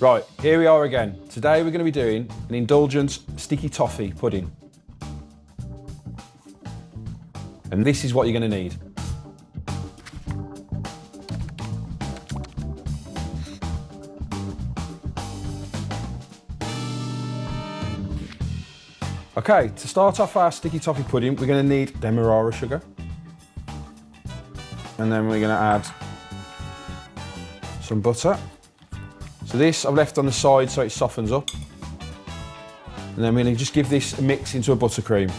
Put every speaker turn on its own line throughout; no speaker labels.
Right, here we are again. Today we're going to be doing an indulgent sticky toffee pudding. And this is what you're going to need. Okay, to start off our sticky toffee pudding, we're going to need demerara sugar. And then we're going to add some butter. So this I've left on the side so it softens up. And then we're going to just give this a mix into a buttercream.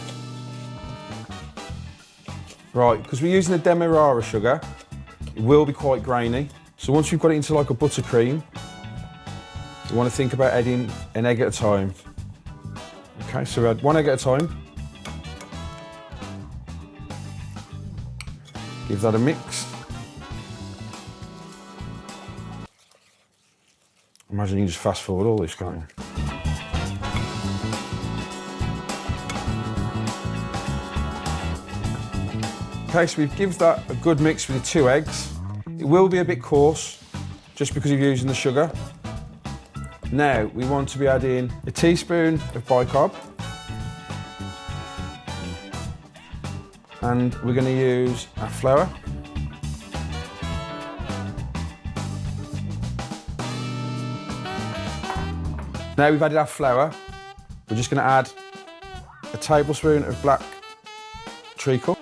Right, because we're using the demerara sugar, it will be quite grainy. So once we've got it into like a buttercream, we want to think about adding an egg at a time. Okay, so we add one egg at a time. Give that a mix. Imagine you can just fast forward all this, can't you? Okay, so we've given that a good mix with the 2 eggs. It will be a bit coarse, just because you're using the sugar. Now, we want to be adding a teaspoon of bicarb. And we're going to use our flour. Now we've added our flour, we're just going to add a tablespoon of black treacle.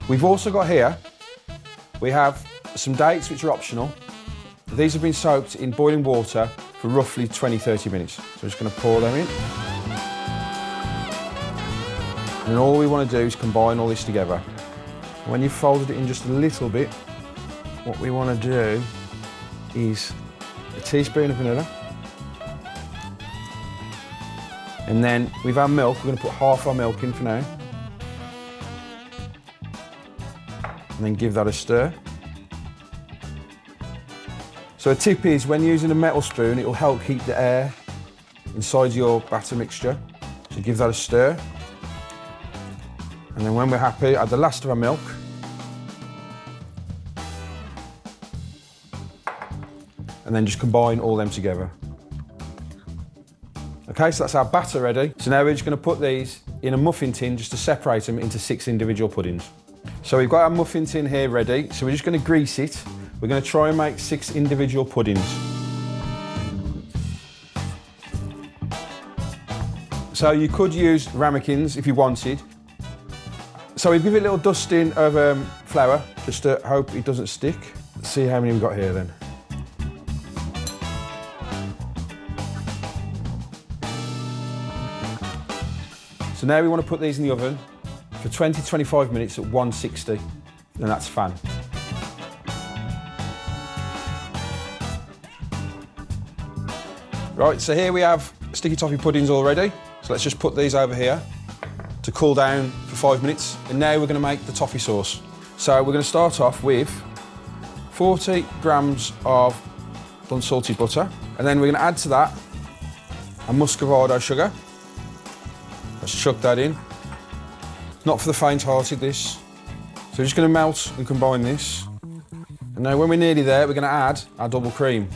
We've also got here, we have some dates which are optional. These have been soaked in boiling water for roughly 20-30 minutes. So we're just going to pour them in. And then all we want to do is combine all this together. When you've folded it in just a little bit, what we want to do is a teaspoon of vanilla. And then with our milk, we're going to put half our milk in for now. And then give that a stir. So a tip is when using a metal spoon, it will help keep the air inside your batter mixture. So give that a stir. And then when we're happy, add the last of our milk. And then just combine all them together. Okay, so that's our batter ready. So now we're just going to put these in a muffin tin just to separate them into 6 individual puddings. So we've got our muffin tin here ready, so we're just going to grease it. We're going to try and make 6 individual puddings. So you could use ramekins if you wanted. So we give it a little dusting of flour, just to hope it doesn't stick. Let's see how many we've got here then. So now we want to put these in the oven for 20-25 minutes at 160, and that's fan. Right, so here we have sticky toffee puddings all ready. So let's just put these over here to cool down for 5 minutes. And now we're going to make the toffee sauce. So we're going to start off with 40 grams of unsalted butter. And then we're going to add to that a muscovado sugar. Let's chuck that in. Not for the faint-hearted, this. So we're just going to melt and combine this. And now when we're nearly there, we're going to add our double cream.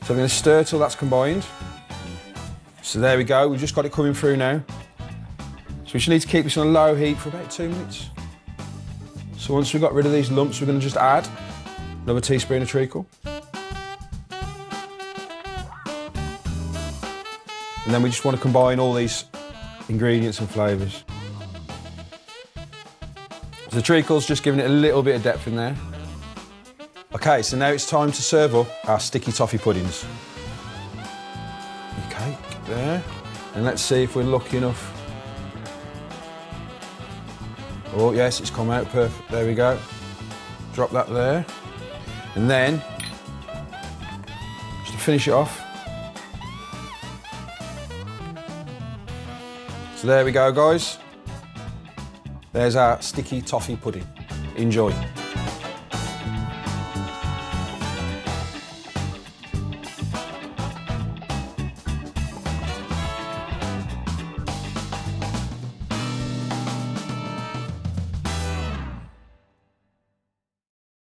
So we're going to stir till that's combined. So there we go, we've just got it coming through now. So we just need to keep this on a low heat for about 2 minutes. So once we've got rid of these lumps, we're going to just add another teaspoon of treacle. And then we just want to combine all these ingredients and flavours. So the treacle's just giving it a little bit of depth in there. Okay, so now it's time to serve up our sticky toffee puddings. Okay, there. And let's see if we're lucky enough. Oh yes, it's come out perfect. There we go. Drop that there. And then, just to finish it off. So there we go, guys. There's our sticky toffee pudding. Enjoy.